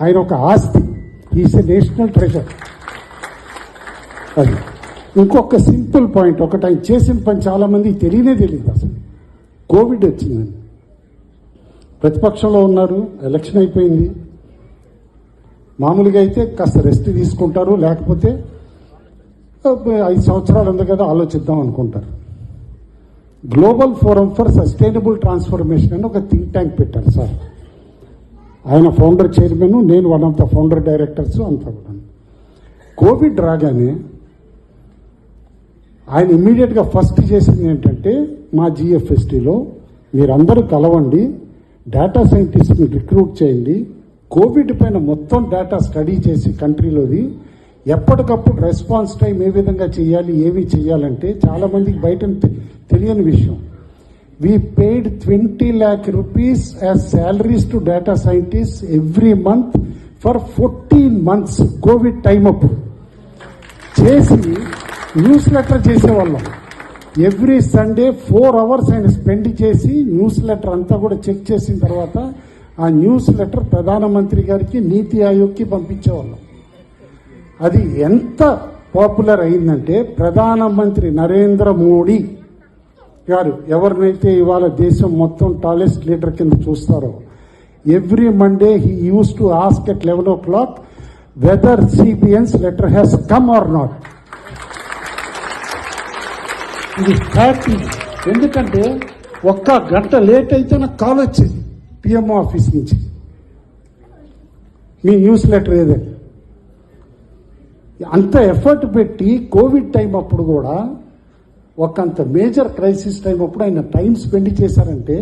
ఆయన ఒక ఆస్తి, ఈజ్ ఎ నేషనల్ ట్రెజర్. అది ఇంకొక సింపుల్ పాయింట్, ఒకటి ఆయన చేసిన పని చాలా మందికి తెలియదు అసలు. కోవిడ్ వచ్చిందని ప్రతిపక్షంలో ఉన్నారు, ఎలక్షన్ అయిపోయింది. మామూలుగా అయితే కాస్త రెస్ట్ తీసుకుంటారు, లేకపోతే 5 సంవత్సరాలు ఉంది కదా ఆలోచిద్దాం అనుకుంటారు. Global forum for sustainable transformation అని ఒక థింక్ ట్యాంక్ పెట్టారు సార్. ఆయన ఫౌండర్ చైర్మన్, నేను one of the founder directors అంతా కూడా. కోవిడ్ రాగానే ఆయన ఇమ్మీడియట్గా ఫస్ట్ చేసింది ఏంటంటే, మా జిఎఫ్ఎస్టీలో మీరందరూ కలవండి, డేటా సైంటిస్ట్ని రిక్రూట్ చేయండి, కోవిడ్ పైన మొత్తం డేటా స్టడీ చేసి కంట్రీలోది ఎప్పటికప్పుడు రెస్పాన్స్ టైం ఏ విధంగా చేయాలి, ఏమి చేయాలంటే చాలామందికి బయట తెలియని విషయం. We paid 20 lakh rupees as salaries to data scientist every month for 14 months Covid time అప్పుడు చేసి న్యూస్ లెటర్ చేసేవాళ్ళం. ఎవ్రీ సండే 4 hours ఆయన స్పెండ్ చేసి న్యూస్ లెటర్ అంతా కూడా చెక్ చేసిన తర్వాత ఆ న్యూస్ లెటర్ ప్రధానమంత్రి గారికి, నీతి ఆయోగ్కి పంపించేవాళ్ళం. అది ఎంత పాపులర్ అయిందంటే, ప్రధానమంత్రి నరేంద్ర మోడీ గారు ఎవరినైతే ఇవాళ దేశం మొత్తం టాలెస్ట్ లీడర్ కింద చూస్తారో, every Monday he used to ask at 11 o'clock whether CBN's letter has come or not. ఇది ఫ్యాక్ట్. ఎందుకంటే 1 గంట లేట్ అయితే నాకు కాల్ వచ్చేది పిఎంఓ ఆఫీస్ నుంచి, మీ న్యూస్ లెటర్ ఏదే. అంత ఎఫర్ట్ పెట్టి కోవిడ్ టైం అప్పుడు కూడా, ఒకంత మేజర్ క్రైసిస్ టైం అప్పుడు ఆయన టైం స్పెండ్ చేశారంటే